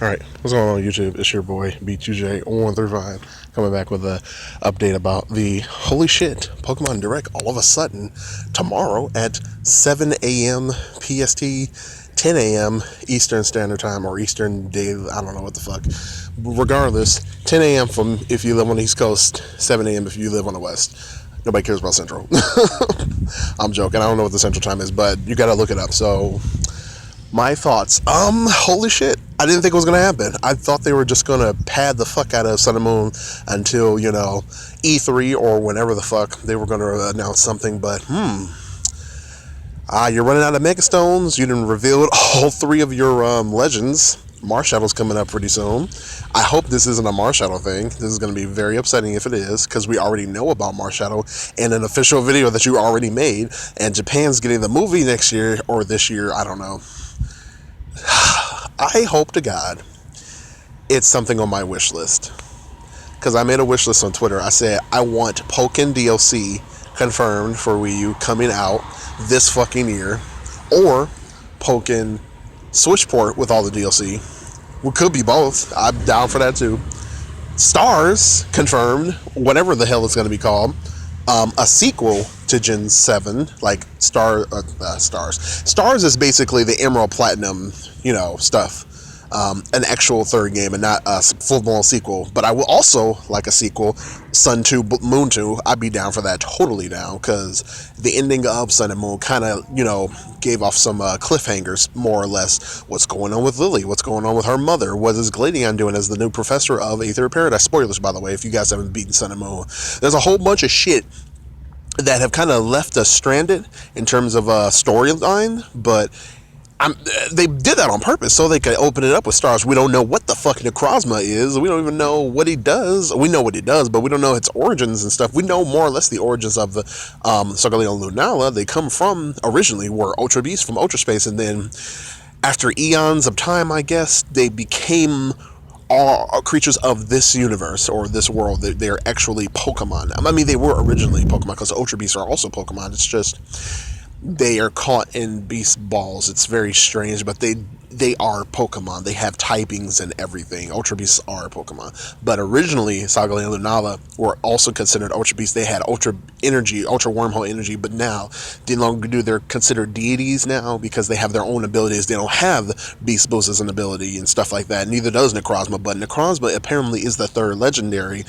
Alright, what's going on YouTube? It's your boy B2J135 coming back with an update about the holy shit Pokemon Direct all of a sudden tomorrow at 7 a.m. PST, 10 a.m. Eastern Standard Time or Eastern Day, I don't know what the fuck. Regardless, 10 a.m. from if you live on the East Coast, 7 a.m. if you live on the West. Nobody cares about Central. I'm joking. I don't know what the Central Time is, but you gotta look it up. So my thoughts. Holy shit. I didn't think it was gonna happen. I thought they were just gonna pad the fuck out of Sun and Moon until, E3 or whenever the fuck they were gonna announce something, but you're running out of Megastones. You didn't reveal all three of your legends. Marshallow's coming up pretty soon. I hope this isn't a Marshadow thing. This is going to be very upsetting if it is, because we already know about Marshadow in an official video that you already made, and Japan's getting the movie next year or this year. I don't know. I hope to God it's something on my wish list, because I made a wish list on Twitter. I said I want Pokken DLC confirmed for Wii U coming out this fucking year, or Pokken Switch port with all the DLC. We could be both. I'm down for that too. Stars confirmed, whatever the hell it's going to be called. A sequel to Gen 7, like Stars. Stars is basically the Emerald Platinum, stuff. An actual third game and not a full-blown sequel. But I will also like a sequel, Sun 2, Moon 2. I'd be down for that, totally down, because the ending of Sun and Moon kind of, gave off some cliffhangers, more or less. What's going on with Lily? What's going on with her mother? What is Gladeon doing as the new professor of Aether Paradise? Spoilers, by the way, if you guys haven't beaten Sun and Moon. There's a whole bunch of shit that have kind of left us stranded in terms of a storyline, but they did that on purpose so they could open it up with Stars. We don't know what the fuck Necrozma is. We don't even know what he does. We know what he does, but we don't know its origins and stuff. We know more or less the origins of the Solgaleo Lunala. They come from, originally, were Ultra Beasts from Ultra Space, and then after eons of time, I guess, they became all creatures of this universe or this world. They're actually Pokemon. I mean, they were originally Pokemon because Ultra Beasts are also Pokemon. It's just they are caught in beast balls. It's very strange, but they are Pokemon. They have typings and everything. Ultra Beasts are Pokemon. But originally, Saga and Lunala were also considered Ultra Beasts. They had Ultra Energy, Ultra Wormhole Energy, but now, they no longer do. They're considered deities now because they have their own abilities. They don't have Beast Boost as an ability and stuff like that. Neither does Necrozma, but Necrozma apparently is the third legendary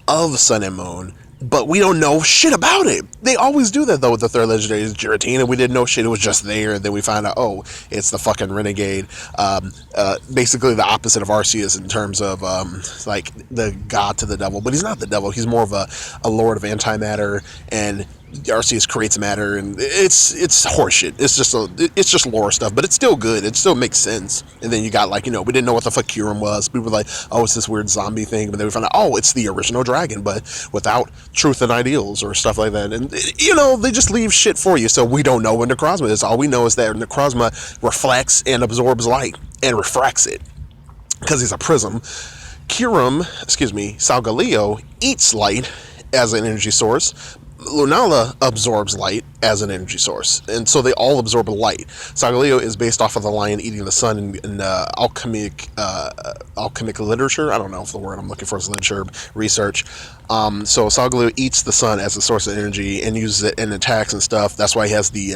of Sun and Moon. But we don't know shit about it. They always do that, though, with the third legendary is Giratina. We didn't know shit. It was just there. And then we find out, oh, it's the fucking Renegade. Basically the opposite of Arceus in terms of, like, the god to the devil. But he's not the devil. He's more of a lord of antimatter, and Arceus creates matter, and it's horseshit. It's just lore stuff, but it's still good. It still makes sense. And then you got, like, we didn't know what the fuck Kyurem was. We were like, oh, it's this weird zombie thing, but then we found out, oh, it's the original dragon, but without truth and ideals or stuff like that. And they just leave shit for you, so we don't know what Necrozma is. All we know is that Necrozma reflects and absorbs light and refracts it because he's a prism. Solgaleo eats light as an energy source. Lunala absorbs light as an energy source, and so they all absorb light. Solgaleo is based off of the lion eating the sun in alchemic literature. I don't know if the word I'm looking for is literature research. So Solgaleo eats the sun as a source of energy and uses it in attacks and stuff. That's why he has the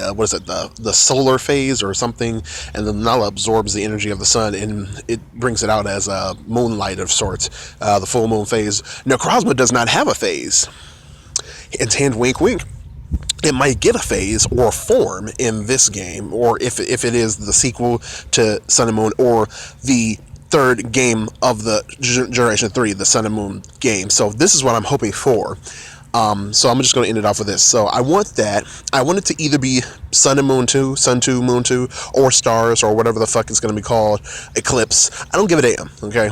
the solar phase or something, and then Lunala absorbs the energy of the sun and it brings it out as a moonlight of sorts, the full moon phase. Necrozma does not have a phase. It's hand wink wink. It might get a phase or form in this game, or if it is the sequel to Sun and Moon, or the third game of the Generation 3, the Sun and Moon game. So this is what I'm hoping for. So I'm just going to end it off with this. So I want that. I want it to either be Sun and Moon 2, Sun 2, Moon 2, or Stars, or whatever the fuck it's going to be called, Eclipse. I don't give a damn, okay,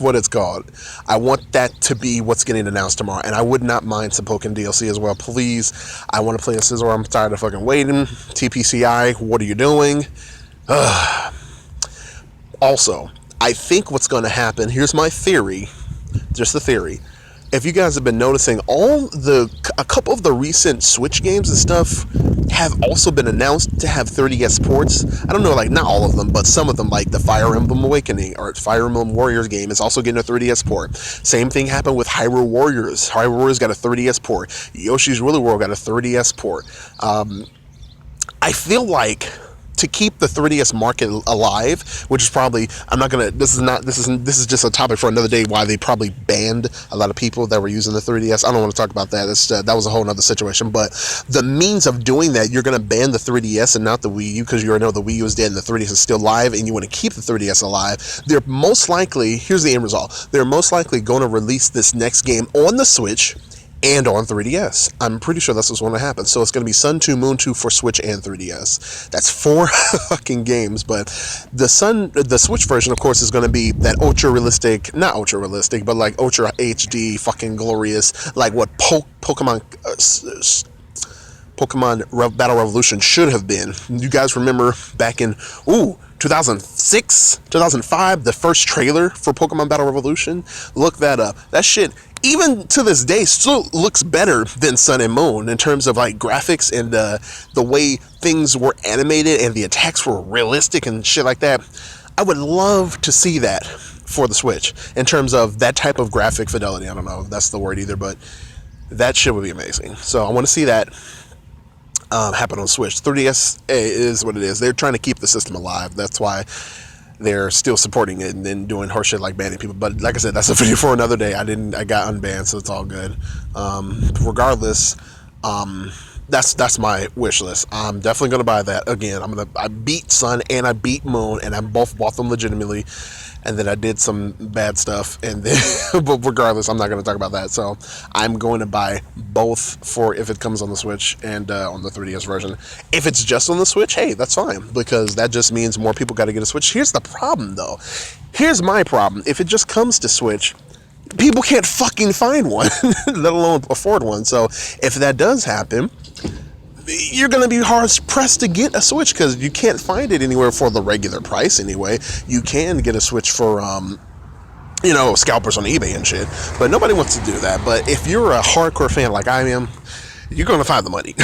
what it's called. I want that to be what's getting announced tomorrow, and I would not mind some Pokken DLC as well. Please, I want to play a Scizor. I'm tired of fucking waiting. TPCI, what are you doing? Also, I think what's going to happen, here's my theory, just the theory. if you guys have been noticing, a couple of the recent Switch games and stuff have also been announced to have 3DS ports. I don't know, like not all of them, but some of them, like the Fire Emblem Awakening or Fire Emblem Warriors game, is also getting a 3DS port. Same thing happened with Hyrule Warriors. Hyrule Warriors got a 3DS port. Yoshi's Woolly World got a 3DS port. I feel like to keep the 3DS market alive, which is probably, I'm not gonna, this is just a topic for another day, why they probably banned a lot of people that were using the 3DS. I don't want to talk about that. That was a whole other situation. But the means of doing that, you're gonna ban the 3DS and not the Wii U, because you already know the Wii U is dead and the 3DS is still live, and you want to keep the 3DS alive. They're most likely, here's the end result, they're most likely going to release this next game on the Switch and on 3DS. I'm pretty sure that's what's going to happen. So it's going to be Sun 2, Moon 2 for Switch and 3DS. That's 4 fucking games, but the Switch version, of course, is going to be that ultra realistic, not ultra realistic, but like ultra HD, fucking glorious, like what Pokemon Battle Revolution should have been. You guys remember back in 2006, 2005, the first trailer for Pokemon Battle Revolution? Look that up. That shit, even to this day, still looks better than Sun and Moon in terms of like graphics and the way things were animated and the attacks were realistic and shit like that. I would love to see that for the Switch in terms of that type of graphic fidelity. I don't know if that's the word either, but that shit would be amazing. So I want to see that happen on Switch. 3DS is what it is. They're trying to keep the system alive. That's why they're still supporting it and then doing horseshit like banning people. But like I said, that's a video for another day. I got unbanned, so it's all good. Regardless, that's my wish list. I'm definitely gonna buy that again. I beat Sun and I beat Moon, and I both bought them legitimately. And then I did some bad stuff, and then but regardless, I'm not going to talk about that. So I'm going to buy both for if it comes on the Switch and on the 3DS version. If it's just on the Switch, hey, that's fine, because that just means more people got to get a Switch. Here's the problem, though. Here's my problem. If it just comes to Switch, people can't fucking find one, let alone afford one. So if that does happen, you're going to be hard pressed to get a Switch, because you can't find it anywhere for the regular price anyway. You can get a Switch for, scalpers on eBay and shit, but nobody wants to do that. But if you're a hardcore fan like I am, you're going to find the money.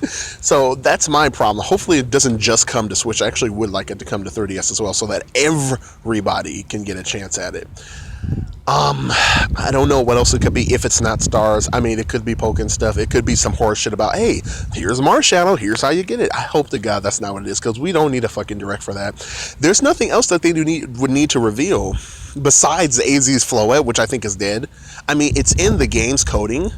So that's my problem. Hopefully it doesn't just come to Switch. I actually would like it to come to 3DS as well, so that everybody can get a chance at it. I don't know what else it could be if it's not Stars. I mean, it could be Pokken stuff. It could be some horse shit about, hey, here's Marshadow, here's how you get it. I hope to God that's not what it is, because we don't need a fucking direct for that. There's nothing else that they would need to reveal besides AZ's Floette, which I think is dead. I mean, it's in the game's coding.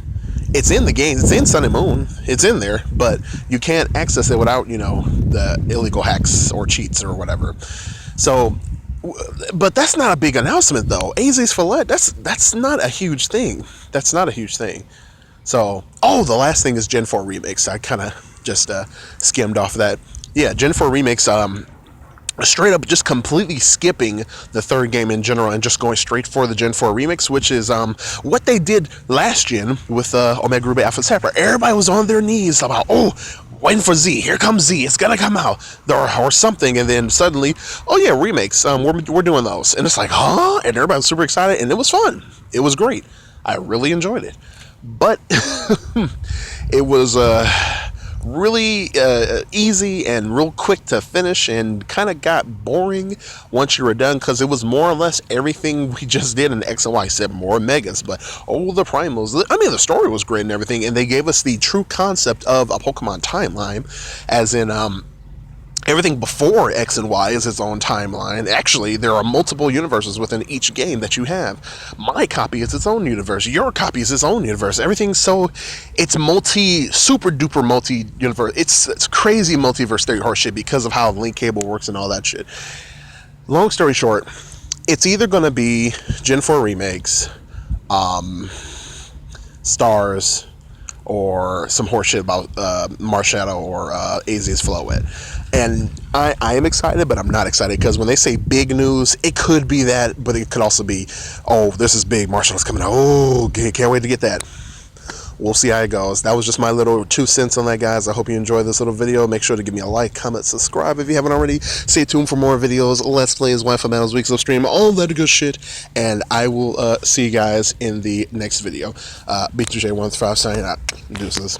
It's in the game. It's in Sun and Moon. It's in there, but you can't access it without, the illegal hacks or cheats or whatever. So, but that's not a big announcement, though. AZ's Floette, that's not a huge thing. That's not a huge thing. So, the last thing is Gen 4 Remix. I kind of just skimmed off that. Yeah, Gen 4 Remix, straight up just completely skipping the third game in general and just going straight for the Gen 4 Remix, which is what they did last gen with Omega Ruby Alpha Sapphire. Everybody was on their knees about, waiting for Z. Here comes Z. It's gonna come out, or something, and then suddenly, remakes. We're doing those, and it's like, huh? And everybody was super excited, and it was fun. It was great. I really enjoyed it, but it was really easy and real quick to finish, and kind of got boring once you were done, because it was more or less everything we just did in X and Y, except more megas. But the primals, I mean, the story was great and everything, and they gave us the true concept of a Pokemon timeline, as in everything before X and Y is its own timeline. Actually, there are multiple universes within each game that you have. My copy is its own universe. Your copy is its own universe. Everything's it's super duper multi-universe. It's crazy multiverse theory horse shit because of how link cable works and all that shit. Long story short, it's either going to be Gen 4 remakes, Stars, or some horse shit about Marshadow or AZ's Floette. And I am excited, but I'm not excited, because when they say big news, it could be that, but it could also be, this is big, Marshall's coming out, can't wait to get that. we'll see how it goes. That was just my little 2 cents on that, guys. I hope you enjoyed this little video. Make sure to give me a like, comment, subscribe if you haven't already. Stay tuned for more videos, Let's Plays, Wi-Fi Battles, Weeks of Stream, all that good shit. And I will see you guys in the next video. B2J135 signing out. Deuces.